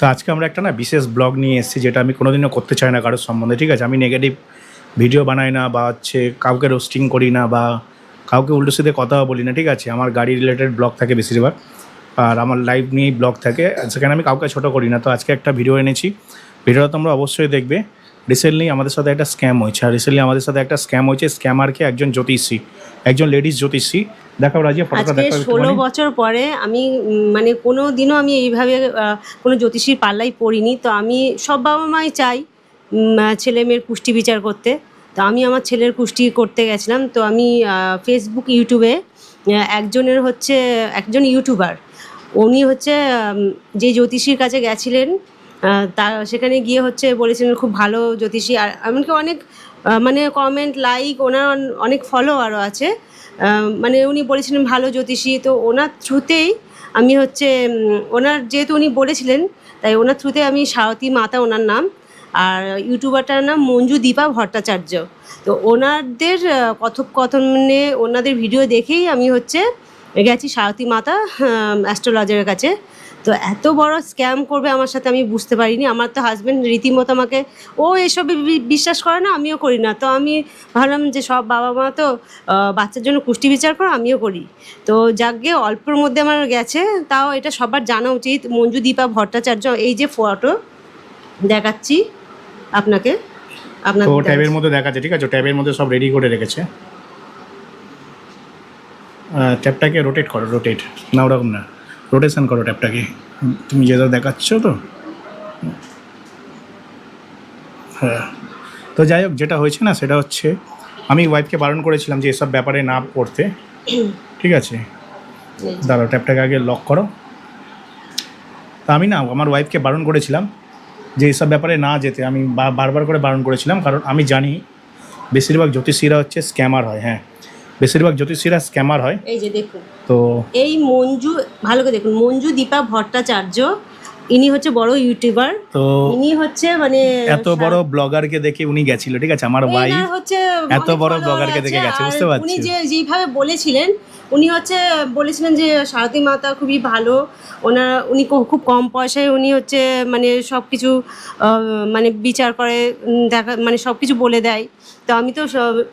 তো আজকে আমরা একটা না বিশেষ ব্লগ নিয়ে এসেছি, যেটা আমি কোনোদিনও করতে চাই না কারোর সম্বন্ধে, ঠিক আছে? আমি নেগেটিভ ভিডিও বানাই না, বা কাউকে রোস্টিং করি না, বা কাউকে উল্টো সিধে কথাও বলি না, ঠিক আছে? আমার গাড়ি রিলেটেড ব্লগ থাকে বেশিরভাগ, আর আমার লাইভ নিয়েই ব্লগ থাকে, সেখানে আমি কাউকে ছোটো করি না। তো আজকে একটা ভিডিও এনেছি, ভিডিওটা তোমরা অবশ্যই দেখবে। রিসেন্টলি আমাদের সাথে একটা স্ক্যাম হয়েছে, স্ক্যামারকে একজন জ্যোতিষী, একজন লেডিস জ্যোতিষী। দেখাও রাজিয়া ফটোটা, আজকে 16 বছর পরে আমি মানে কোনো দিনও আমি এইভাবে কোনো জ্যোতিষীর পাল্লাই পড়িনি। তো আমি সব বাবা মাই চাই ছেলে মেয়ের পুষ্টি বিচার করতে। তো আমি আমার ছেলের পুষ্টি করতে গেছিলাম। তো আমি ফেসবুক ইউটিউবে একজন ইউটিউবার, উনি যে জ্যোতিষীর কাছে গেছিলেন, সেখানে গিয়ে বলেছিলেন খুব ভালো জ্যোতিষী, আর এমনকি অনেক মানে কমেন্ট লাইক, ওনার অনেক ফলোয়ারও আছে। মানে উনি বলেছিলেন ভালো জ্যোতিষী। তো ওনার থ্রুতেই আমি ওনার যেহেতু উনি বলেছিলেন, তাই ওনার থ্রুতে আমি সারথী মাতা ওনার নাম, আর ইউটিউবারটার নাম মঞ্জু দীপা ভট্টাচার্য। তো ওনাদের কথোপকথনে, ওনাদের ভিডিও দেখেই আমি গেছি সারথী মাতা অ্যাস্ট্রোলজারের কাছে। তো এত বড় স্ক্যাম করবে আমার সাথে আমি বুঝতে পারিনি। আমার তো হাজব্যান্ড রীতিমতো আমাকে, ও এসবে বিশ্বাস করে না, আমিও করি না। তো আমি ভাবলাম যে সব বাবা মা তো বাচ্চার জন্য পুষ্টি বিচার করো, আমিও করি। তো যাকে অল্পের মধ্যে আমার গেছে, তাও এটা সবার জানা উচিত। মঞ্জু দীপা ভট্টাচার্য, এই যে ফটো দেখাচ্ছি আপনাকে, আপনার তো ট্যাবের মধ্যে দেখাচ্ছে, ঠিক আছে? ট্যাবের মধ্যে সব রেডি করে রেখেছে। ট্যাবটাকে রোটেট করো, না ওরকম না, রোটেশন করো ট্যাবটাকে। তুমি যেটা দেখাচ্ছ তো, হ্যাঁ। তো যাই হোক, যেটা হয়েছে না, সেটা হচ্ছে আমি ওয়াইফকে বারণ করেছিলাম যে এসব ব্যাপারে না পড়তে, ঠিক আছে? দাঁড়াও, ট্যাবটাকে আগে লক করো। তা আমি না আমার ওয়াইফকে বারণ করেছিলাম যে এসব ব্যাপারে না যেতে। আমি বারবার করে বারণ করেছিলাম, কারণ আমি জানি বেশিরভাগ জ্যোতিষীরা স্ক্যামার হয়। হ্যাঁ, বেশিরভাগ জ্যোতিষীরা স্ক্যামার হয়। এই যে দেখুন, তো এই মঞ্জু, ভালো করে দেখুন, মঞ্জু দীপা ভট্টাচার্য, ইনি বড় ইউটিউবার। তো ইনি মানে এত বড় ব্লগারকে দেখে উনি গেছিল, ঠিক আছে? আমার ওয়াইফ এত বড় ব্লগারকে দেখে গেছে, বুঝতে পারছি। উনি যেভাবে বলেছিলেন, উনি বলেছিলেন যে সারথী মাতা খুবই ভালো, উনি খুব কম পয়সায় উনি মানে সব কিছু মানে বিচার করে, দেখা মানে সব কিছু বলে দেয়। তো আমি তো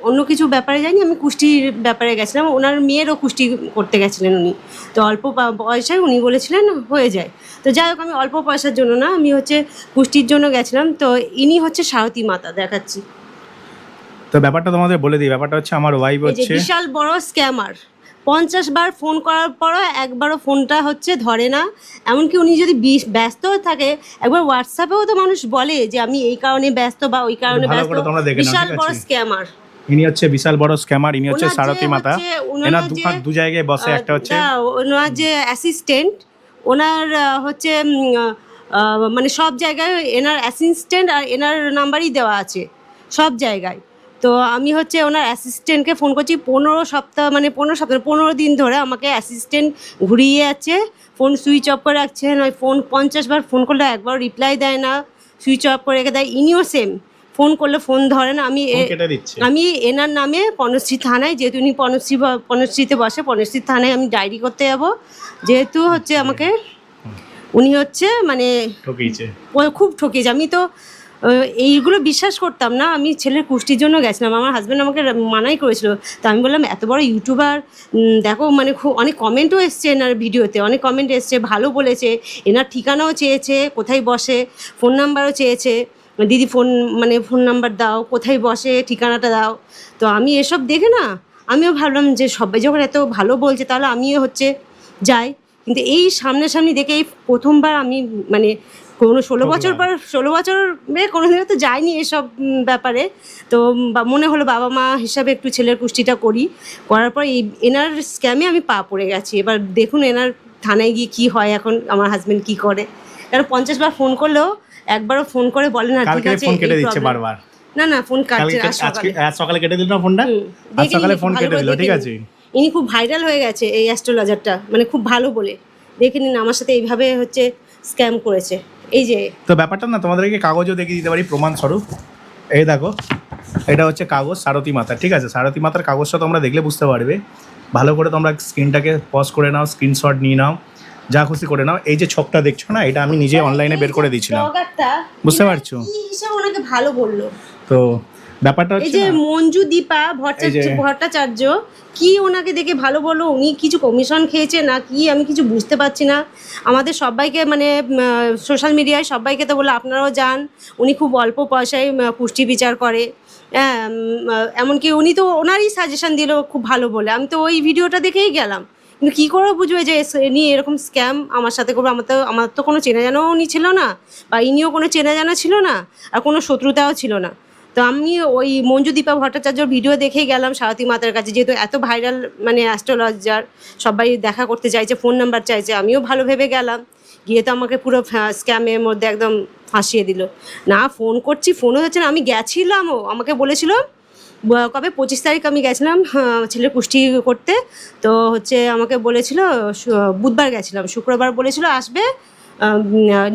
অন্য কিছু ব্যাপারে যাইনি, আমি কুষ্টির ব্যাপারে গেছিলাম। ওনার মেয়েরও কুষ্টি করতে গেছিলেন উনি। তো অল্প পয়সায় উনি বলেছিলেন হয়ে যায়। তো যাই হোক, আমি অল্প পয়সার জন্য না, আমি কুষ্টির জন্য গেছিলাম। তো ইনি সারথী মাতা, দেখাচ্ছি। তো ব্যাপারটা তোমাদের বলে দিই, ব্যাপারটা আমার ওয়াইফ বিশাল বড় স্ক্যামার। 50 বার ফোন করার পরও একবারও ফোনটা ধরে না। এমনকি উনি যদি ব্যস্ত থাকে, একবার হোয়াটসঅ্যাপেও তো মানুষ বলে যে আমি এই কারণে ব্যস্ত বা ওই কারণে ব্যস্ত। বিশাল বড় স্ক্যামার। ইনি বিশাল বড় স্ক্যামার। ইনি সারথী মাতা। এনার দু জায়গায় বসে, একটা ওনার যে অ্যাসিস্ট্যান্ট, ওনার মানে সব জায়গায় এনার অ্যাসিস্ট্যান্ট আর এনার নাম্বারই দেওয়া আছে সব জায়গায়। তো আমি ওনার অ্যাসিস্ট্যান্টকে ফোন করছি 15 দিন ধরে। আমাকে অ্যাসিস্ট্যান্ট ঘুরিয়ে যাচ্ছে, ফোন সুইচ অফ করে রাখছে, নয় ফোন 50 বার ফোন করলে একবার রিপ্লাই দেয় না, সুইচ অফ করে রেখে দেয়। ইনিও সেম, ফোন করলে ফোন ধরে না। আমি এনার নামে পনশ্রী থানায়, যেহেতু উনি পনশ্রীতে বসে, পনশ্রী থানায় আমি ডায়েরি করতে যাব। যেহেতু আমাকে উনি মানে খুব ঠকিয়েছে। আমি তো এইগুলো বিশ্বাস করতাম না। আমি ছেলের পুষ্টির জন্য গেছিলাম, আমার হাজব্যান্ড আমাকে মানাই করেছিল। তো আমি বললাম এত বড় ইউটিউবার, দেখো মানে খুব অনেক কমেন্টও এসছে এনার ভিডিওতে, অনেক কমেন্ট এসছে, ভালো বলেছে। এনার ঠিকানাও চেয়েছে, কোথায় বসে, ফোন নাম্বারও চেয়েছে, দিদি ফোন নাম্বার দাও, কোথায় বসে, ঠিকানাটা দাও। তো আমি এসব দেখে না, আমিও ভাবলাম যে সবাই যখন এত ভালো বলছে, তাহলে আমিও যাই। কিন্তু এই সামনাসামনি দেখে এই প্রথমবার আমি মানে কোনো 16 বছর কোনোদিনও তো যাইনি এসব ব্যাপারে। তো মনে হলো বাবা মা হিসাবে একটু ছেলের পুষ্টিটা করার পর এনার স্ক্যামে আমি পা পড়ে গেছি। এবার দেখুন এনার থানায় গিয়ে কী হয়, এখন আমার হাজব্যান্ড কী করে। কারণ 50 বার ফোন করলেও একবারও ফোন করে বলে না ঠিক আছে, কেটে দিচ্ছে বারবার। না ফোন কাটছে, সকালে কেটে দিল না ফোনটা, সকালে ফোন কেটে দিল, ঠিক আছে? ইনি খুব ভাইরাল হয়ে গেছে এই অ্যাস্ট্রোলজারটা, মানে খুব ভালো বলে। দেখে নিন আমার সাথে এইভাবে স্ক্যাম করেছে। এই যে তো ব্যাপারটা না, তোমাদেরকে কাগজও দেখিয়ে দিতে পারি প্রমাণস্বরূপ। এই দেখো, এটা কাগজ সারথী মাতা, ঠিক আছে? সারথী মাতার কাগজটা তোমরা দেখলে বুঝতে পারবে। ভালো করে তোমরা স্ক্রিনটাকে পজ করে নাও, স্ক্রিনশট নিয়ে নাও, যা খুশি করে নাও। এই যে ছকটা দেখছো না, এটা আমি নিজে অনলাইনে বের করে দিয়েছিলাম, বুঝতে পারছো? কি হিসাবে ওনাকে ভালো বললো। তো ব্যাপারটা এই হচ্ছে যে না, মঞ্জু দীপা এই যে ভট্টাচার্য কি ওনাকে দেখে ভালো বললো, উনি কিছু কমিশন খেয়েছে না কি আমি কিছু বুঝতে পারছি না। আমাদের সবাইকে মানে সোশ্যাল মিডিয়ায় সবাইকে তো বলে আপনারাও যান, উনি খুব অল্প পয়সায় পুষ্টি বিচার করে। হ্যাঁ, এমনকি উনি তো ওনারই সাজেশন দিল খুব ভালো বলে, আমি তো ওই ভিডিওটা দেখেই গেলাম। কিন্তু কী করে বুঝবে যে ইনি এরকম স্ক্যাম আমার সাথে করবে? আমার তো কোনো চেনা জানাও উনি ছিল না, বা ইনিও কোনো চেনা জানা ছিল না, আর কোনো শত্রুতাও ছিল না। তো আমি ওই মঞ্জুদীপা ভট্টাচার্যর ভিডিও দেখেই গেলাম সারথী মাতার কাছে, যেহেতু এত ভাইরাল মানে অ্যাস্ট্রোলজার, সবাই দেখা করতে চাইছে, ফোন নাম্বার চাইছে, আমিও ভালো ভেবে গেলাম। গিয়ে তো আমাকে পুরো স্ক্যামের মধ্যে একদম ফাঁসিয়ে দিল। না ফোন করছি, ফোনও হচ্ছে না। আমি গেছিলামও, আমাকে বলেছিল কবে 25 তারিখ আমি গেছিলাম ছেলের পুষ্টি করতে। তো হচ্ছে আমাকে বলেছিল বুধবার গেছিলাম, শুক্রবার বলেছিল আসবে,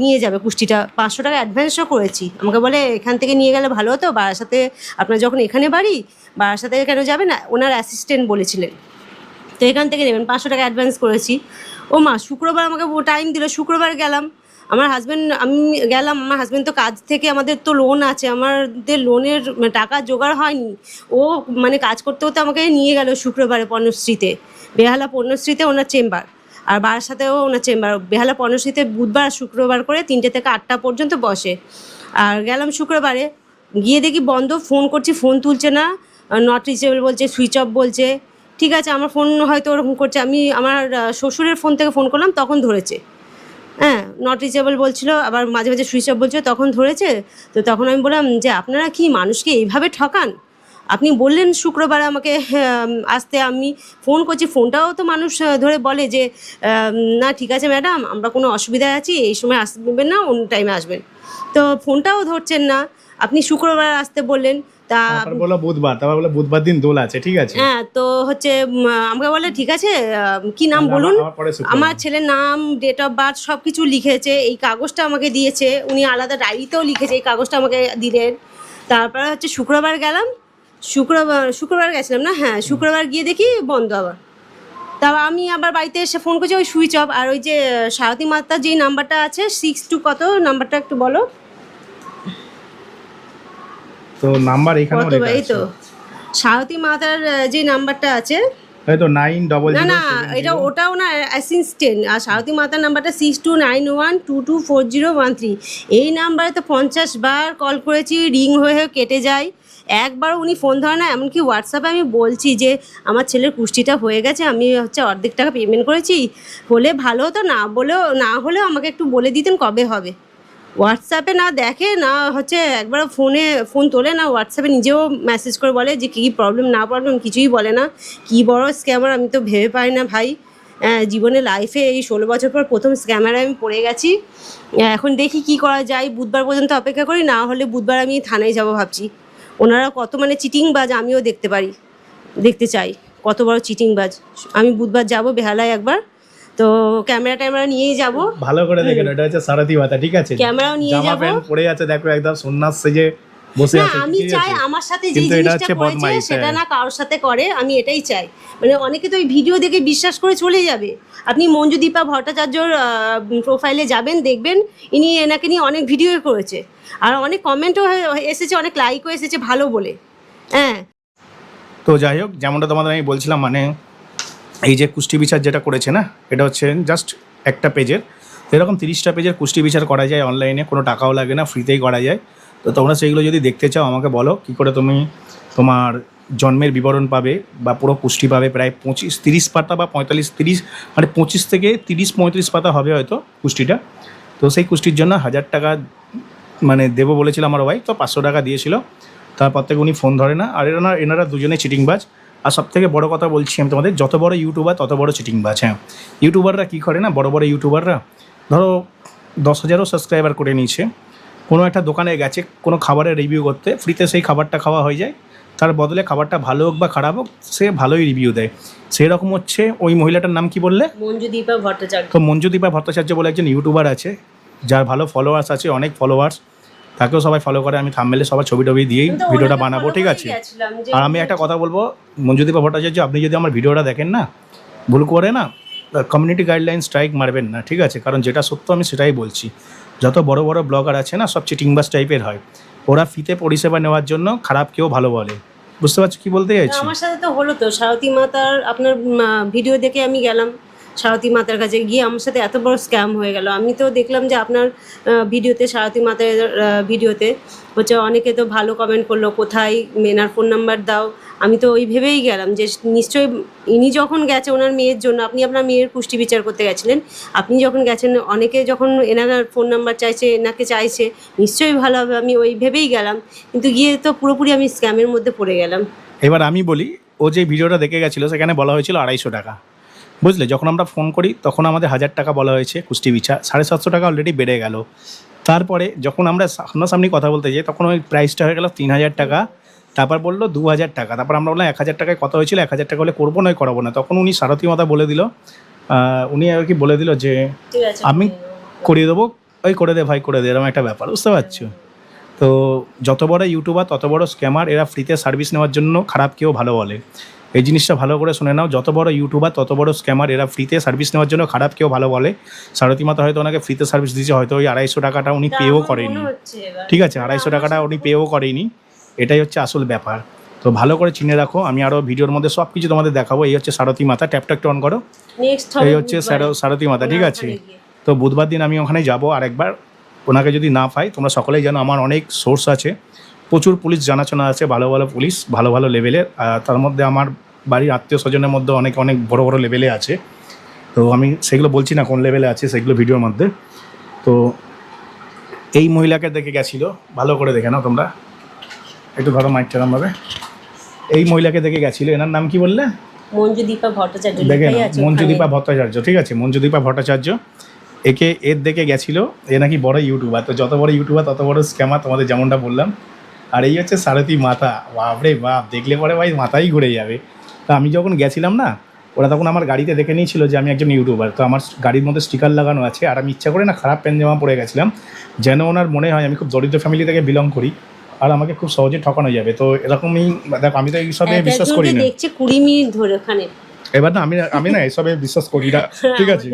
নিয়ে যাবে পুষ্টিটা। 500 টাকা অ্যাডভান্সও করেছি। আমাকে বলে এখান থেকে নিয়ে গেলে ভালো হতো, বারাসাতে আপনার যখন এখানে বাড়ি, বারাসাতে কেন যাবেন? ওনার অ্যাসিস্ট্যান্ট বলেছিলেন, তো এখান থেকে নেবেন। 500 টাকা অ্যাডভান্স করেছি। ও মা, শুক্রবার আমাকে টাইম দিল, শুক্রবার গেলাম। আমি গেলাম, আমার হাজব্যান্ড তো কাজ থেকে, আমাদের তো লোন আছে, আমাদের লোনের টাকা জোগাড় হয়নি। ও মানে কাজ করতে করতে আমাকে নিয়ে গেল শুক্রবারে পর্ণশ্রীতে, বেহালা পর্ণশ্রীতে ওনার চেম্বার, আর বারাসাতেও ওনার চেম্বার। বেহালা পর্ণশ্রীতে বুধবার শুক্রবার করে 3টে থেকে 8টা পর্যন্ত বসে। আর গেলাম শুক্রবারে, গিয়ে দেখি বন্ধ, ফোন করছি ফোন তুলছে না, নট রিচেবল বলছে, সুইচ অফ বলছে। ঠিক আছে, আমার ফোন হয়তো ওরকম করছে, আমি আমার শ্বশুরের ফোন থেকে ফোন করলাম, তখন ধরেছে। হ্যাঁ, নট রিচেবল বলছিল, আবার মাঝে মাঝে সুইচ অফ বলছিল, তখন ধরেছে। তো তখন আমি বললাম যে আপনারা কি মানুষকে এইভাবে ঠকান? আপনি বললেন শুক্রবার আমাকে আসতে, আমি ফোন করছি, ফোনটাও তো মানুষ ধরে বলে যে না ঠিক আছে ম্যাডাম, আমরা কোনো অসুবিধায় আছি, এই সময় আসবেন না, অন্য টাইমে আসবেন। তো ফোনটাও ধরছেন না, আপনি শুক্রবার আসতে বললেন। তা তারপর বলো বুধবার, তারপর বলো বুধবার দিন দোল আছে, ঠিক আছে। হ্যাঁ, তো হচ্ছে আমাকে বলে ঠিক আছে, কি নাম বলুন? আমার ছেলের নাম, ডেট অফ বার্থ সব কিছু লিখেছে, এই কাগজটা আমাকে দিয়েছে, উনি আলাদা ডায়েরিতেও লিখেছে, এই কাগজটা আমাকে দিলেন। তারপরে হচ্ছে শুক্রবার গেলাম, শুক্রবার গেছিলাম না, হ্যাঁ শুক্রবার গিয়ে দেখি বন্ধ আবার। তা আমি আবার বাড়িতে এসে ফোন করছি, ওই সুইচ অফ। আর ওই যে সারথী মাতার যেই নাম্বারটা আছে 62 কত নাম্বারটা একটু বলো তো। নাম্বার এখানেও কত? লেখা এই তো আছে, সারথী মাতার যে নাম্বারটা আছে, এই তো 900। না না, এটা ওটাও না, অ্যাসিস্ট্যান্ট। আর সারথী মাতার নাম্বারটা 6291224013। এই নাম্বারে তো 50 বার কল করেছি, রিং হয়ে হয়ে কেটে যায়, একবার উনি ফোন ধরে না। এমনকি হোয়াটসঅ্যাপে আমি বলছি যে আমার ছেলের পুষ্টিটা হয়ে গেছে, আমি হচ্ছে অর্ধেক টাকা পেমেন্ট করেছি, হলে ভালো হতো, না হলেও আমাকে একটু বলে দিতেন কবে হবে। হোয়াটসঅ্যাপে না দেখে, না হচ্ছে একবার ফোন তোলে না, হোয়াটসঅ্যাপে নিজেও মেসেজ করে বলে যে কী প্রবলেম না প্রবলেম কিছুই বলে না। কী বড় স্ক্যামার, আমি তো ভেবে পাই না ভাই। জীবনে লাইফে এই 16 বছর পর প্রথম স্ক্যামারে আমি পড়ে গেছি। এখন দেখি কি করা যায়, বুধবার পর্যন্ত অপেক্ষা করি, না হলে বুধবার আমি থানায় যাব ভাবছি। ওনারা কত মানে চিটিংবাজ আমিও দেখতে চাই, কত বড় চিটিংবাজ। আমি বুধবার যাব বেহালায় একবার, তো ক্যামেরা নিয়েই যাব। ভালো করে দেখেন, এটা হচ্ছে সারথী মাতা, ঠিক আছে। ক্যামেরাও নিয়ে জামা যাব। প্যান্ট পরে আছে, দেখো একদম সন্ন্যাস সেজে বসে না আছে। আমি চাই আমার সাথে যে কিন্তু এটা জিনিসটা হচ্ছে করেছে বদমাইশ, সেটা হ্যাঁ। না কারোর সাথে করে, আমি এটাই চাই। মানে অনেকে তো ওই ভিডিও দেখে বিশ্বাস করে চলে যাবে। আপনি মঞ্জুদীপা ভট্টাচার্যর প্রোফাইলে যাবেন, দেখবেন এনাকে নিয়ে অনেক ভিডিও করেছে, আর অনেক কমেন্টও এসেছে, অনেক লাইকও এসেছে ভালো বলে। হ্যাঁ, তো যাই হোক, যেমনটা তোমাদের আমি বলছিলাম, মানে এই যে কুষ্টি বিচার যেটা করেছে না, এটা হচ্ছে জাস্ট একটা পেজের, এরকম 30টা পেজের কুষ্টি বিচার করা যায় অনলাইনে, কোনো টাকাও লাগে না, ফ্রিতেই করা যায়। তো তোমরা সেইগুলো যদি দেখতে চাও আমাকে বলো, কী করে তুমি তোমার জন্মের বিবরণ পাবে বা পুরো কুষ্টি পাবে। প্রায় 25-30 পাতা বা 45-30, মানে 25 থেকে 30-35 পাতা হবে হয়তো কুষ্টিটা। তো সেই কুষ্টির জন্য 1000 টাকা মানে দেবো বলেছিল আমার ভাই, তো 500 টাকা দিয়েছিল। তারপর থেকে উনি ফোন ধরে না। আর এনারা দুজনে চিটিংবাজ। আর সব থেকে বড়ো কথা বলছি আমি তোমাদের, যত বড় ইউটিউবার তত বড় চিটিংবাজ। হ্যাঁ, ইউটিউবাররা কী করে না, বড় বড় ইউটিউবাররা ধরো 10,000ও সাবস্ক্রাইবার করে নিয়েছে, কোনো একটা দোকানে গেছে কোনো খাবারের রিভিউ করতে, ফ্রিতে সেই খাবারটা খাওয়া হয়ে যায়, তার বদলে খাবারটা ভালো হোক বা খারাপ হোক সে ভালোই রিভিউ দেয়। সেই রকম হচ্ছে ওই মহিলাটার নাম কি বললে? মঞ্জুদীপা ভট্টাচার্য। তো মঞ্জুদীপা ভট্টাচার্য বলে একজন ইউটিউবার আছে, যার ভালো ফলোয়ার্স আছে, অনেক ফলোয়ার্স, তাকেও সবাই ফলো করে। আমি থাম্বনেলে সবার ছবি টবি দিয়েই ভিডিওটা বানাবো, ঠিক আছে। আর আমি একটা কথা বলবো, মঞ্জুদীপা ভট্টাচার্য, আপনি যদি আমার ভিডিওটা দেখেন না, ভুল করে না কমিউনিটি গাইডলাইন স্ট্রাইক মারবেন না, ঠিক আছে? কারণ যেটা সত্য আমি সেটাই বলছি। যত বড় বড় ব্লগার আছে না, সব চিটিংবাজ টাইপের হয়। ওরা ফ্রিতে পরিষেবা নেওয়ার জন্য খারাপ কেউ ভালো বলে। বুঝতে পারছো কি বলতে চাইছি? আমার সাথে তো হলো তো, সারথী মাতার আপনার ভিডিও দেখে আমি গেলাম সারথী মাতার কাছে, গিয়ে আমার সাথে এত বড় স্ক্যাম হয়ে গেল। আমি তো দেখলাম যে আপনার ভিডিওতে, সারথী মাতার ভিডিওতে হচ্ছে অনেকে তো ভালো কমেন্ট করলো, কোথায় এনার ফোন নাম্বার দাও। আমি তো ওই ভেবেই গেলাম যে নিশ্চয়ই ইনি যখন গেছে ওনার মেয়ের জন্য, আপনি আপনার মেয়ের পুষ্টি বিচার করতে গেছিলেন, আপনি যখন গেছেন অনেকে যখন এনার ফোন নাম্বার চাইছে, এনাকে চাইছে, নিশ্চয়ই ভালো হবে, আমি ওই ভেবেই গেলাম। কিন্তু গিয়ে তো পুরোপুরি আমি স্ক্যামের মধ্যে পড়ে গেলাম। এবার আমি বলি, ও যে ভিডিওটা দেখে গেছিলো সেখানে বলা হয়েছিল 250 টাকা, বুঝলে? যখন আমরা ফোন করি তখন আমাদের 1000 টাকা বলা হয়েছে কুষ্টি বিচার, 750 টাকা অলরেডি বেড়ে গেল। তারপরে যখন আমরা সামনাসামনি কথা বলতে যাই তখন ওই প্রাইসটা হয়ে গেল 3000 টাকা, তারপর বললো 2000 টাকা, তারপর আমরা বললাম 1000 টাকায় কথা হয়েছিল, 1000 টাকা হলে করবো নয় করাবো না। তখন উনি সারথী মাতা বলে দিল, উনি আর কি বলে দিল যে ঠিক আছে, আমি করিয়ে দেবো, ওই করে দে ভাই করে দে, এরকম একটা ব্যাপার, বুঝতে পারছো? তো যত বড় ইউটিউবার তত বড় স্ক্যামার, এরা ফ্রিতে সার্ভিস নেওয়ার জন্য খারাপ কেউ ভালো বলে। এই জিনিসটা ভালো করে শুনে নাও, যত বড় ইউটিউবার তত বড় স্ক্যামার, এরা ফ্রিতে সার্ভিস নেওয়ার জন্য খারাপ কেউ ভালো বলে। সারথী মাতা হয়তো ওনাকে ফ্রিতে সার্ভিস দিয়েছে, হয়তো ওই 250 টাকাটা উনি পেও করেনি, ঠিক আছে? 250 টাকাটা উনি পেও করেনি, এটাই হচ্ছে আসল ব্যাপার। তো ভালো করে চিনে রাখো, আমি আরও ভিডিওর মধ্যে সব কিছু তোমাদের দেখাবো। এই হচ্ছে সারথী মাতা, ট্যাপটা একটু অন করো। এই হচ্ছে সারথী মাতা, ঠিক আছে? তো বুধবার দিন আমি ওখানে যাবো আরেকবার, ওনাকে যদি না পাই, তোমরা সকলেই জানো আমার অনেক সোর্স আছে, প্রচুর পুলিশ জানাশোনা আছে, ভালো ভালো পুলিশ, ভালো ভালো লেভেলের। তার মধ্যে আমার বাড়ির আত্মীয় স্বজনের মধ্যে অনেক অনেক বড় বড় লেভেলে আছে। তো আমি সেগুলো বলছি না কোন লেভেলে আছে, সেগুলো ভিডিওর মধ্যে। তো এই মহিলাকে দেখে গেছিলো, ভালো করে দেখে নাও তোমরা, একটু ধরো মাইকটা নামভাবে। এই মহিলাকে দেখে গেছিলো, এনার নাম কি বললে? মঞ্জুদীপা ভট্টাচার্য। দেখে নাও, মঞ্জুদীপা ভট্টাচার্য, ঠিক আছে? মঞ্জুদীপা ভট্টাচার্য, এর দেখে গেছিলো, এ নাকি বড় ইউটিউবার। তো যত বড় ইউটিউবার তত বড় স্ক্যামার, তোমাদের যেমনটা বললাম। আর এই হচ্ছে সারথী মাতা, বাপরে বাপ, দেখলে পরে ভাই মাথাই ঘুরে যাবে। তো আমি যখন গেছিলাম না, ওরা তখন আমার গাড়িতে দেখে নিয়েছিল যে আমি একজন ইউটিউবার। তো আমার গাড়ির মধ্যে স্টিকার লাগানো আছে, আর আমি ইচ্ছা করে না খারাপ প্যান্ট জামা পরে গেছিলাম, যেন ওনার মনে হয় আমি খুব দরিদ্র ফ্যামিলি থেকে বিলং করি আর আমাকে খুব সহজে ঠকানো যাবে। তো এরকমই দেখো, আমি তো এইসবে বিশ্বাস করি না। দেখছে 20 মিনিট ধরে ওখানে। এবার না, আমি না এসবে বিশ্বাস করি না, ঠিক আছে?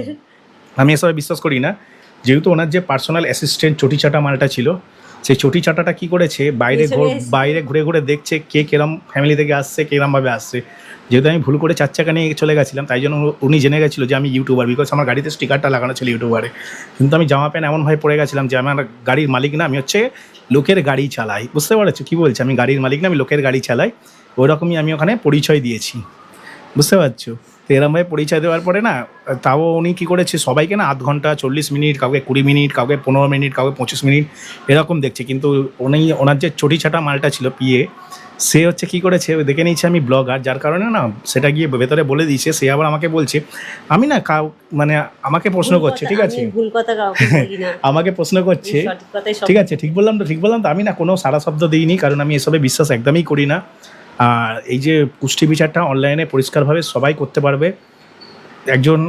আমি এসবে বিশ্বাস করি না, যেহেতু ওনার যে পার্সোনাল অ্যাসিস্ট্যান্ট চটিচাটা মালটা ছিল, সেই চটিচাটাটা কী করেছে, বাইরে ঘুরে ঘুরে দেখছে কে কেরম ফ্যামিলি থেকে আসছে, কেরমভাবে আসছে। যেহেতু আমি ভুল করে 4 চাকা নিয়ে চলে গেছিলাম, তাই জন্য উনি জেনে গেছিলো যে আমি ইউটিউবার, বিকজ আমার গাড়িতে স্টিকারটা লাগানো ছিল ইউটিউবারে। কিন্তু আমি জামা প্যান্ট এমনভাবে পরে গেছিলাম যে আমার গাড়ির মালিক না, আমি হচ্ছে লোকের গাড়ি চালাই। বুঝতে পারছো কী বলছি? আমি গাড়ির মালিক না, আমি লোকের গাড়ি চালাই। ওইরকমই আমি ওখানে পরিচয় দিয়েছি, বুঝতে পারছো? তো এরমভাবে পরিচয় দেওয়ার পরে না, তাও উনি কী করেছে, সবাইকে না আধ ঘন্টা, 40 মিনিট, কাউকে 20 মিনিট, কাউকে 15 মিনিট, কাউকে 25 মিনিট এরকম দেখছে। কিন্তু ওনার যে চটিছাটা মালটা ছিল পিএ, সে হচ্ছে কী করেছে, দেখে নিয়েছে আমি ব্লগার, যার কারণে না সেটা গিয়ে ভেতরে বলে দিয়েছে। সে আবার আমাকে বলছে, আমি না মানে আমাকে প্রশ্ন করছে, ঠিক আছে? ভুল কথা কাউকে বলি না। আমাকে প্রশ্ন করছে, ঠিক আছে? ঠিক বললাম তো, ঠিক বললাম তো? আমি না কোনো সারা শব্দ দিইনি, কারণ আমি এসবে বিশ্বাস একদমই করি না। আর এই যে পুষ্টি বিচারটা অনলাইনে পরিষ্কারভাবে সবাই করতে পারবে। একজন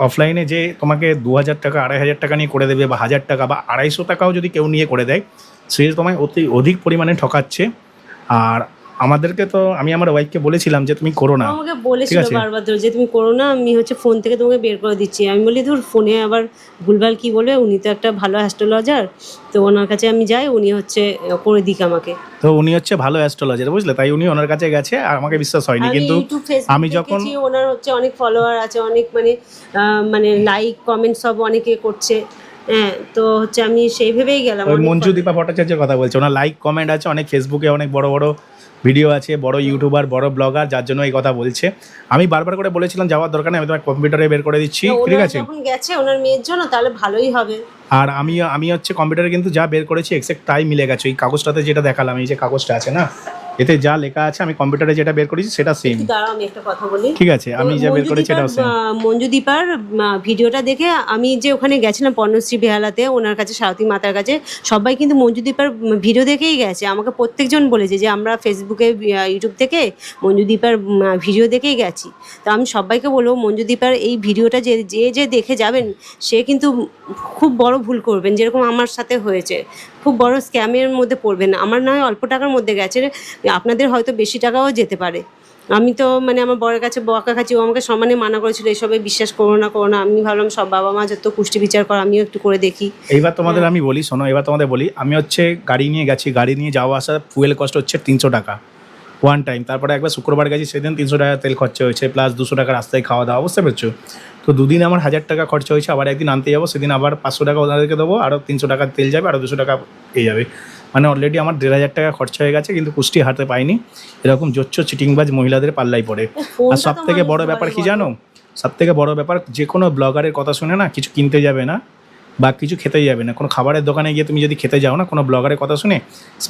অফলাইনে যে তোমাকে 2000 টাকা, 2500 টাকা নিয়ে করে দেবে, বা 1000 টাকা বা 250 টাকাও যদি কেউ নিয়ে করে দেয়, সে তোমায় অধিক পরিমাণে ঠকাচ্ছে। আর আমাদেরকে তো, আমি আমার ওয়াইফকে বলেছিলাম যে তুমি করো না, আমাকে বলেছিল বারবার যে তুমি করো না, আমি হচ্ছে ফোন থেকে তোমাকে বের করে দিচ্ছি। আমি বলি ধর, ফোনে আবার ভুলভাল কি বলবে, উনি তো একটা ভালো অ্যাস্ট্রোলজার, তো ওনার কাছে আমি যাই, উনি হচ্ছে করে দিক আমাকে। তো উনি হচ্ছে ভালো অ্যাস্ট্রোলজার, বুঝলে? তাই উনি ওনার কাছে গেছে, আর আমাকে বিশ্বাস হয়নি। কিন্তু আমি যখন ওনার হচ্ছে অনেক ফলোয়ার আছে, অনেক মানে লাইক কমেন্ট সব অনেকে করছে, হ্যাঁ, তো হচ্ছে আমি সেই ভেবেই গেলাম। ওই মঞ্জুদীপা ভট্টাচার্যের কথা বলছে, ওনার লাইক কমেন্ট আছে অনেক, ফেসবুকে অনেক বড় বড় ভিডিও আছে, বড় ইউটিউবার, বড় ব্লগার, যার জন্য এই কথা বলছে। আমি বারবার করে বলেছিলাম যাওয়ার দরকার নেই, আমি তোমার কম্পিউটারে বের করে দিচ্ছি, ঠিক আছে? যখন গেছে ওনার মেয়ের জন্য, তাহলে ভালোই হবে। আর আমি হচ্ছে কম্পিউটারে কিন্তু যা বের করেছি এক্সাক্ট তাই মিলে গেছে। ওই কাগজটাতে যেটা দেখালাম, এই যে কাগজটা আছে না, এতে যা লেখা আছে, আমি কম্পিউটারে যেটা বের করেছি সেটা সেম। দাঁড়াও, আমি একটা কথা বলি, ঠিক আছে? আমি যা বের করেছি এটাও সেম। মঞ্জুদীপার ভিডিওটা দেখে আমি যে ওখানে গেছিলাম পর্ণশ্রী বেহালাতে, ওনার কাছে, সারথী মাতার কাছে, সবাই কিন্তু মঞ্জুদীপার ভিডিও দেখেই গেছে। আমাকে প্রত্যেকজন বলেছে যে আমরা ফেসবুকে, ইউটিউব থেকে মঞ্জুদীপার ভিডিও দেখেই গেছি। তো আমি সবাইকে বলবো, মঞ্জুদীপার এই ভিডিওটা যে দেখে যাবেন, সে কিন্তু খুব বড় ভুল করবেন, যেরকম আমার সাথে হয়েছে। খুব বড় স্ক্যামের মধ্যে পড়বেন। আমার না হয় অল্প টাকার মধ্যে গেছে, আপনাদের হয়তো বেশি টাকাও যেতে পারে। আমি তো মানে আমার বরের কাছে বকা খাচ্ছি, ও আমাকে সমানে মানা করেছিল এসবে বিশ্বাস করো না করো না। আমি ভাবলাম সব বাবা মা যত পুষ্টি বিচার করে আমিও একটু করে দেখি। এইবার তোমাদের আমি বলি, শোনো, এবার তোমাদের বলি, আমি হচ্ছে গাড়ি নিয়ে গেছি, গাড়ি নিয়ে যাওয়া আসা ফুয়েল কস্ট হচ্ছে 300 টাকা ওয়ান টাইম। তারপরে একবার শুক্রবার গেছি, সেদিন 300 টাকা তেল খরচা হয়েছে, প্লাস 200 টাকা রাস্তায় খাওয়া দাওয়া, বুঝতে পেরেছো? তো দুদিন আমার 1000 টাকা খরচা হয়েছে। আবার একদিন আনতে যাবো, সেদিন আবার 500 টাকা ওনাদেরকে দেবো, আরও 300 টাকা তেল যাবে, আরও 200 টাকা পেয়ে যাবে। মানে অলরেডি আমার 1500 টাকা খরচা হয়ে গেছে, কিন্তু পুষ্টি হাতে পাইনি। এরকম জোচ্চ চিটিংবাজ মহিলাদের পাল্লাই পড়ে। আর সব থেকে বড় ব্যাপার কি জানো, সব থেকে বড় ব্যাপার, যে কোনো ব্লগারের কথা শুনে না কিছু কিনতে যাবে না বা কিছু খেতে যাবে না, কোনো খাবারের দোকানে গিয়ে তুমি যদি খেতে যাও না, কোনো ব্লগারের কথা শুনে,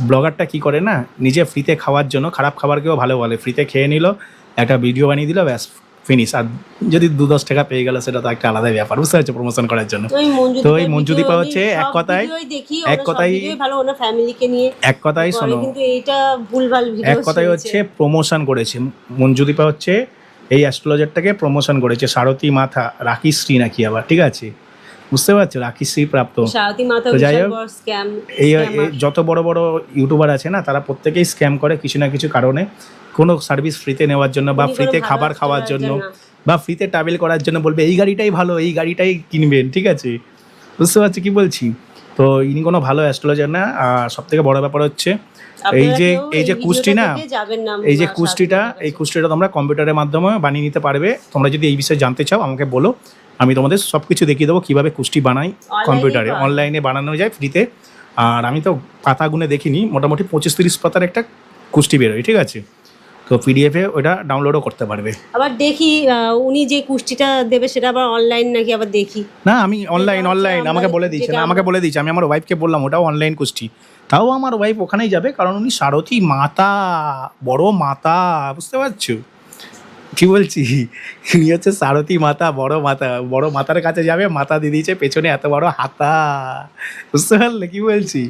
ব্লগারটা কি করে না, নিজে ফ্রিতে খাওয়ার জন্য খারাপ খাবারকেও ভালো বলে, ফ্রিতে খেয়ে নিল, একটা ভিডিও বানিয়ে দিল, ব্যাস ফিনিশ। আর যদি 2-10 টাকা পেয়ে গেল সেটা তো একটা আলাদা ব্যাপার, বুঝতে পারছো, প্রমোশন করার জন্য। তো এই মঞ্জুদীপা হচ্ছে এক কথাই শোনো, এক কথাই হচ্ছে প্রমোশন করেছে। মঞ্জুদীপা হচ্ছে এই অ্যাস্ট্রোলজারটাকে প্রমোশন করেছে, সারথী মাথা রাখিশ্রী নাকি আবার, ঠিক আছে, বুঝতে পারছো, রাখিশ্রী প্রাপ্ত। তো যাই হোক, এই যত বড় বড় ইউটিউবার আছে না, তারা প্রত্যেকেই স্ক্যাম করে কিছু না কিছু কারণে, কোনো সার্ভিস ফ্রিতে নেওয়ার জন্য বা ফ্রিতে খাবার খাওয়ার জন্য বা ফ্রিতে ট্রাভেল করার জন্য বলবে এই গাড়িটাই ভালো, এই গাড়িটাই কিনবেন, ঠিক আছে, বুঝতে পারছি কি বলছি। তো ইনি কোনো ভালো অ্যাস্ট্রোলজার না। আর সব থেকে বড় ব্যাপার হচ্ছে এই যে কুষ্টি না, এই যে কুষ্টিটা তোমরা কম্পিউটারের মাধ্যমে বানিয়ে নিতে পারবে। তোমরা যদি এই বিষয়ে জানতে চাও আমাকে বলো, আমি তোমাদের সব কিছু দেখিয়ে দেবো কীভাবে কুষ্টি বানাই কম্পিউটারে, অনলাইনে বানানো যায় ফ্রিতে। আর আমি তো পাতা গুনে দেখিনি, মোটামুটি 25-30 পাতার একটা কুষ্টি বেরোয়, ঠিক আছে। তো পিডিএফে ওটা ডাউনলোডও করতে পারবে। আবার দেখি উনি যে কুষ্টিটা দেবে সেটা আবার অনলাইন নাকি, আবার দেখি না, আমি অনলাইন আমাকে বলে দিয়েছে, না আমাকে বলে দিয়েছে, আমি আমার ওয়াইফকে বললাম ওটাও অনলাইন কুষ্টি, তাও আমার ওয়াইফ ওখানেই যাবে, কারণ উনি সারথী মাতা, বড় মাতা, বুঝতে পারছো কি বলছি, উনি হচ্ছে সারথী মাতা, বড় মাতার কাছে যাবে, মাতা দিয়ে দিয়েছে পেছনে এত বড় হাতা, বুঝতে পারলে কি বলছি।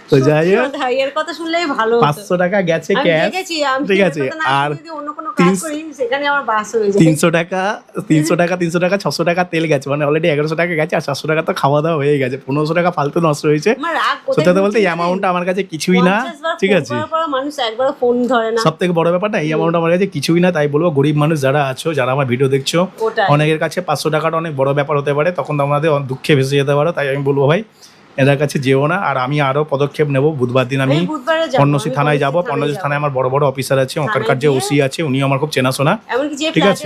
তো যাই হোক, 500 টাকা গেছে ক্যাশ, ঠিক আছে, আর 300 টাকা 600 টাকা তেল গেছে, মানে অলরেডি 1100 টাকা গেছে, আর 700 টাকা তো খাওয়া দাওয়া হয়ে গেছে, 1500 টাকা ফালতু নষ্ট হয়েছে। সত্যি বলতে এই অ্যামাউন্টটা আমার কাছে কিছুই না, ঠিক আছে। সব থেকে বড় ব্যাপার না, এই অ্যামাউন্ট আমার কাছে কিছুই না। তাই বলবো গরিব মানুষ যারা আছো, যারা আমার ভিডিও দেখছো, অনেকের কাছে 500 টাকাটা অনেক বড় ব্যাপার হতে পারে, তখন তোমাদের দুঃখে ভেসে যেতে পারো। তাই আমি বলবো ভাই, এদের কাছে যেও না। আর আমি আরো পদক্ষেপ নেব, বুধবার দিন আমি পর্ণশ্রী থানায় যাবো। পর্ণশ্রী থানায় আমার বড় বড় অফিসার আছে, ওখানকার যে ওসি আছে উনিও আমার খুব চেনাশোনা, ঠিক আছে।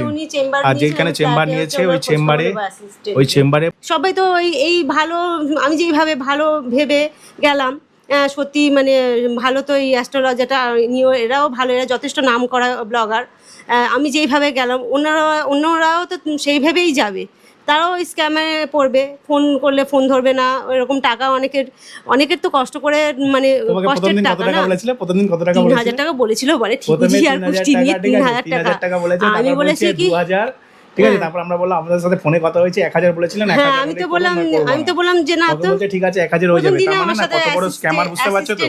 আর যেখানে চেম্বার নিয়েছে ওই চেম্বারে সবাই তো এই ভালো, আমি যেইভাবে ভালো ভেবে গেলাম, সত্যি মানে ভালো। তো এই অ্যাস্ট্রোলজারটা নিয়েও এরাও ভালো, এরা যথেষ্ট নাম করা ব্লগার। আমি যেইভাবে গেলাম অন্যরাও তো সেইভাবেই যাবে, তারাও স্ক্যামে পড়বে, ফোন করলে ফোন ধরবে না, এরকম টাকা অনেকের তো কষ্ট করে, মানে কষ্টের টাকা না। প্রতিদিন কত টাকা বলেছিল? 3000 টাকা বলেছিল, বলে ঠিকই, আর কুষ্টি নিয়ে 3000 টাকা বলেছে। আমি বলেছি কি 2000, ঠিক আছে। তারপর আমরা বললাম আমাদের সাথে ফোনে কথা হয়েছে, 1000 বলেছিলেন, 1000 আমি তো বললাম যে না, তো ঠিক আছে 1000 হয়ে যাবে। তার মানে না, কত বড় স্ক্যামার, বুঝতে পারছো তো।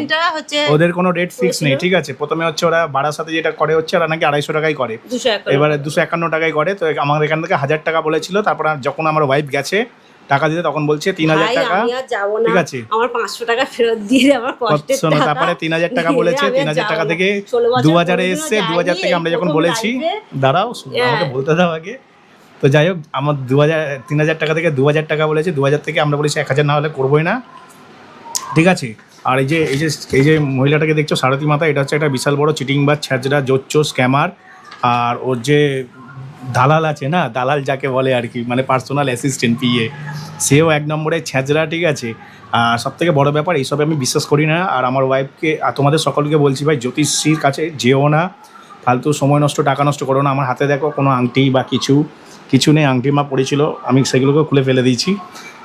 ওদের কোনো রেট ফিক্স নেই, ঠিক আছে। প্রথমে হচ্ছে ওরা ভাড়ার সাথে যেটা করে হচ্ছে ওরা নাকি 250 টাকাই করে, এবারে 251 টাকাই করে। তো আমাদের এখান থেকে 1000 টাকা বলেছিল। তারপর যখন আমার ওয়াইফ গেছে টাকা দিতে, তখন বলছে 3000 টাকা, ঠিক আছে, আমার 500 টাকা ফেরত দিয়ে আমার কষ্টের টাকা। তারপরে 3000 টাকা বলেছে, 3000 টাকা থেকে 2000 এ এসছে, 2000 থেকে আমরা যখন বলেছি, দাঁড়াও আমাকে বলতে দাও আগে। তো যাই হোক, আমার 3000 টাকা থেকে 2000 টাকা বলেছে, 2000 থেকে আমরা বলেছি 1000 না হলে করবোই না, ঠিক আছে। আর এই যে মহিলাটাকে দেখছো সারথী মাতা, এটা হচ্ছে একটা বিশাল বড় চিটিং বা ছ্যাচড়া জোচ্চো স্ক্যামার। আর ওর যে দালাল আছে না, দালাল যাকে বলে আর কি, মানে পার্সোনাল অ্যাসিস্ট্যান্ট পিএ, সেও 1 নম্বরে ছ্যাচড়া, ঠিক আছে। আর সব থেকে বড় ব্যাপার, এইসবে আমি বিশ্বাস করি না। আর আমার ওয়াইফকে আর তোমাদের সকলকে বলছি, ভাই জ্যোতিষীর কাছে যেও না, ফালতু সময় নষ্ট, টাকা নষ্ট করো না। আমার হাতে দেখো কোনো আংটি বা কিছু নেই, আংটি মা পড়েছিল, আমি সেগুলোকে খুলে ফেলে দিয়েছি,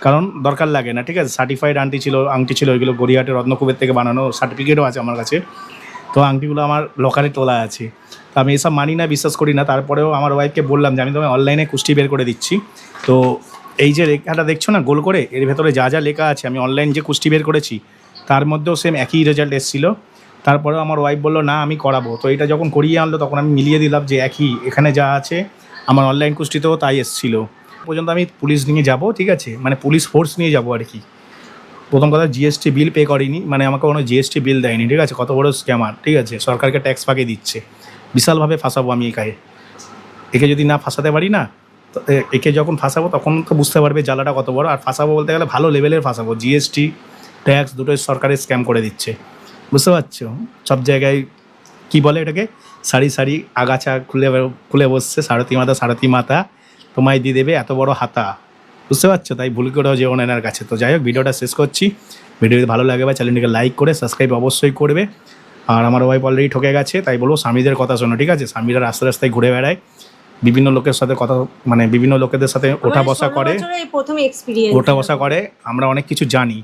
কারণ দরকার লাগে না, ঠিক আছে। সার্টিফাইড আংটি ছিল ওইগুলো, গড়িয়াহাটের রত্নকুবের থেকে বানানো, সার্টিফিকেটও আছে আমার কাছে। তো আংটিগুলো আমার লকারে তোলা আছে। তো আমি এসব মানি না, বিশ্বাস করি না। তারপরেও আমার ওয়াইফকে বললাম যে আমি তোমায় অনলাইনে কুষ্টি বের করে দিচ্ছি। তো এই যে লেখাটা দেখছো না গোল করে, এর ভেতরে যা যা লেখা আছে, আমি অনলাইন যে কুষ্টি বের করেছি তার মধ্যেও সেম একই রেজাল্ট এসেছিলো। তারপরেও আমার ওয়াইফ বললো না আমি করাবো। তো এটা যখন করিয়ে আনলো, তখন আমি মিলিয়ে দিলাম যে একই, এখানে যা আছে আমার অনলাইন কুষ্টিতেও তাই এসেছিলো। পর্যন্ত আমি পুলিশ নিয়ে যাব, ঠিক আছে, মানে পুলিশ ফোর্স নিয়ে যাব আর কি। প্রথম কথা, জিএসটি বিল পে করিনি, মানে আমাকে কোনো জিএসটি বিল দেয়নি, ঠিক আছে। কত বড় স্ক্যামার, ঠিক আছে, সরকারকে ট্যাক্স ফাঁকি দিচ্ছে, বিশালভাবে ফাঁসাবো আমি একে যদি না ফাঁসাতে পারি না, তো একে যখন ফাঁসাবো তখন তো বুঝতে পারবে জ্বালাটা কত বড়। আর ফাঁসাবো বলতে গেলে ভালো লেভেলের ফাঁসাবো, জিএসটি ট্যাক্স দুটোই সরকারের স্ক্যাম করে দিচ্ছে, বুঝতে পারছো? সব জায়গায় কি বলে এটাকে, সারি সারি আগাছা খুলে বসছে, সারথি মাতা তোমায় দিয়ে দেবে এত বড় হাতা, বুঝতে পারছো? তাই ভুল করেও যেও না এনার কাছে। তো যাই হোক, ভিডিওটা শেষ করছি। ভিডিও যদি ভালো লাগে বা চ্যানেলটিকে লাইক করে সাবস্ক্রাইব অবশ্যই করবে। আর আমার ওয়াইফ অলরেডি ঠকে গেছে, তাই বলবো স্বামীদের কথা শোনো, ঠিক আছে? স্বামীরা রাস্তায় রাস্তায় ঘুরে বেড়ায়, বিভিন্ন লোকের সাথে কথা, মানে বিভিন্ন লোকেদের সাথে ওঠা বসা করে, প্রথম এক্সপিরিয়েন্স ওঠা বসা করে। আমরা অনেক কিছু জানি।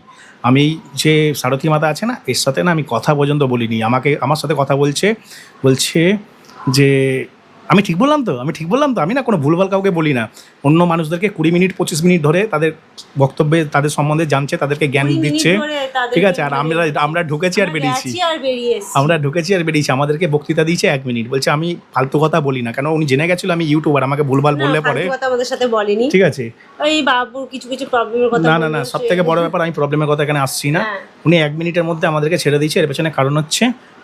আমি যে সারথি মাতা আছে না, এর সাথে না আমি কথা পর্যন্ত বলিনি। আমার সাথে কথা বলছে যে আমি ঠিক বললাম তো, আমি না কোনো ভুলভাল কাউকে বলি না। অন্য মানুষদেরকে 20 মিনিট 25 মিনিট ধরে তাদের বক্তব্যে তাদের সম্বন্ধে জানছে, তাদেরকে জ্ঞান দিচ্ছে, ঠিক আছে? আর আমরা ঢুকেছি আর বেরিয়েছি, আমাদেরকে বক্তৃতা দিয়েছে 1 মিনিট, বলছে আমি ফালতু কথা বলি না। কেন উনি জেনে গেছিল আমি ইউটিউবার, আমাকে ভুলভাল বললে পরে, আমাদের সাথে বলেনি, ঠিক আছে? ওই বাবুর কিছু প্রবলেমের কথা না সব থেকে বড় ব্যাপার, আমি প্রবলেমের কথা এখানে আসছি না। উনি 1 মিনিটের মধ্যে আমাদেরকে ছেড়ে দিয়েছে। এর পেছনে কারণ হচ্ছে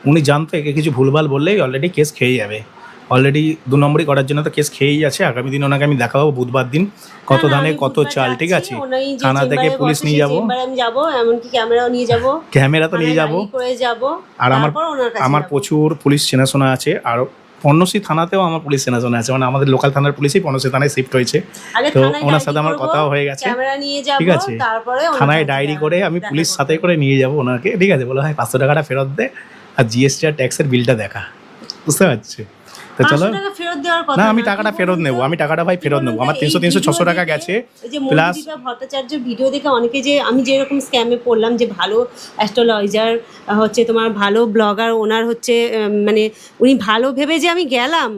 উনি জানতো একে কিছু ভুলভাল বললেই অলরেডি কেস খেয়ে যাবে। অলরেডি 2 নম্বরই করার জন্য তো কেস খেয়েই আছে। আগামী দিন ওনাকে আমি দেখাবো বুধবার দিন কত ধানে কত চাল, ঠিক আছে? থানা থেকে পুলিশ নিয়ে যাবো, আমি যাবো, এমনকি ক্যামেরাও নিয়ে যাবো, ক্যামেরা তো নিয়ে যাবো। আর আমার প্রচুর পুলিশ চেনাশোনা আছে। আর পর্ণশ্রী থানাতেও আমার পুলিশ চেনাশোনা আছে, মানে আমাদের লোকাল থানার পুলিশই পর্ণশ্রী থানায় শিফট হয়েছে। তো ওনার সাথে আমার কথাও হয়ে গেছে, ঠিক আছে? থানায় ডায়েরি করে আমি পুলিশ সাথে করে নিয়ে যাবো ওনাকে, ঠিক আছে? বলো ভাই 500 টাকাটা ফেরত দে আর জিএসটি আর ট্যাক্সের বিলটা দেখা, বুঝতে পারছি? তো চলো, না আমি টাকাটা ফেরত নেবো, ভাই ফেরত নেবো। আমার 300-600 টাকা গেছে প্লাস। ভট্টাচার্য ভিডিও দেখে অনেকে, যে আমি যেরকম স্ক্যামে পড়লাম, যে ভালো অ্যাস্ট্রোলজার হচ্ছে, তোমার ভালো ব্লগার, ওনার হচ্ছে মানে উনি ভালো ভেবে যে আমি গেলাম,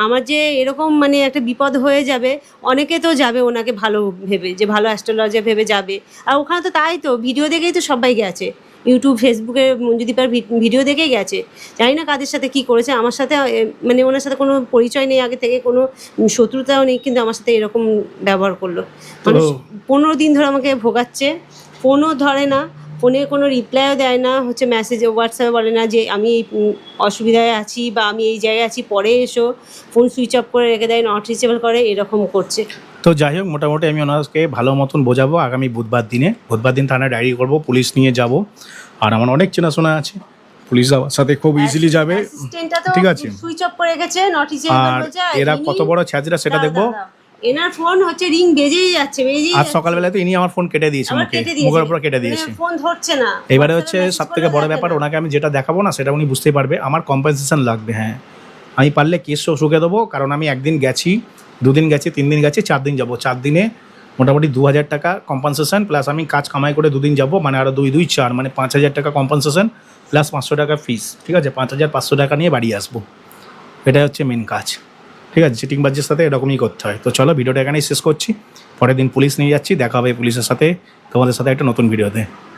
আমার যে এরকম মানে একটা বিপদ হয়ে যাবে, অনেকে তো যাবে ওনাকে ভালো ভেবে, যে ভালো অ্যাস্ট্রোলজার ভেবে যাবে। আর ওখানে তো তাই তো, ভিডিও দেখেই তো সবাই গেছে, ইউটিউব ফেসবুকে মঞ্জুদীপার ভিডিও দেখেই গেছে। জানি না কাদের সাথে কী করেছে, আমার সাথে মানে ওনার সাথে কোনো পরিচয় নেই আগে থেকে, কোনো শত্রুতাও নেই, কিন্তু আমার সাথে এরকম ব্যবহার করলো। মানুষ 15 দিন ধরে আমাকে ভোগাচ্ছে, ফোনও ধরে না, ফোনে কোনো রিপ্লাইও দেয় না, হচ্ছে মেসেজে হোয়াটসঅ্যাপে বলে না যে আমি এই অসুবিধায় আছি বা আমি এই জায়গায় আছি, পরে এসো, ফোন সুইচ অফ করে রেখে দেয়, নট রিচেবল করে, এরকম করছে। তো যাই হোক, মোটামুটি আমি ওনাকে ভালো মতন বোঝাবো। আগামী বুধবার দিন থানায় ডায়েরি করবো, পুলিশ নিয়ে যাব। আর আমার অনেক চেনাশোনা আছে, পুলিশ আমার সাথে খুব ইজিলি যাবে, ঠিক আছে? সুইচ অফ করে রেখেছে, নট রিচেবল বলছে। এরা কত বড় ছ্যাচরা সেটা দেখবো। এনার ফোন হচ্ছে রিং বেজেই যাচ্ছে। আজ সকালবেলায় তো ইনি আমার ফোন কেটে দিয়েছে, মুখের উপর কেটে দিয়েছে, ফোন ধরছে না। এবারে হচ্ছে সব থেকে বড় ব্যাপার, ওনাকে আমি যেটা দেখাবো না সেটা উনি বুঝতেই পারবে। আমার কম্পেনসেশন লাগবে, হ্যাঁ। আমি পারলে কেসও শুকে দেবো, কারণ আমি 1 দিন গেছি, 2 দিন গেছি, 3 দিন গেছি, 4 দিন যাবো। 4 দিনে মোটামুটি 2000 টাকা কম্পেনসেশন, প্লাস আমি কাজ কামাই করে 2 দিন যাবো, মানে আরও 2 2 4, মানে 5000 টাকা কম্পেনসেশন প্লাস 500 টাকা ফিস, ঠিক আছে? 5500 টাকা নিয়ে বাড়ি আসবো। এটাই হচ্ছে মেন কাজ, ঠিক আছে? চিটিংবাজের সাথে এরকমই করতে হয়। তো চলো, ভিডিওটা এখানেই শেষ করছি। পরের দিন পুলিশ নিয়ে যাচ্ছি, দেখা হবে পুলিশের সাথে, তোমাদের সাথে একটা নতুন ভিডিওতে।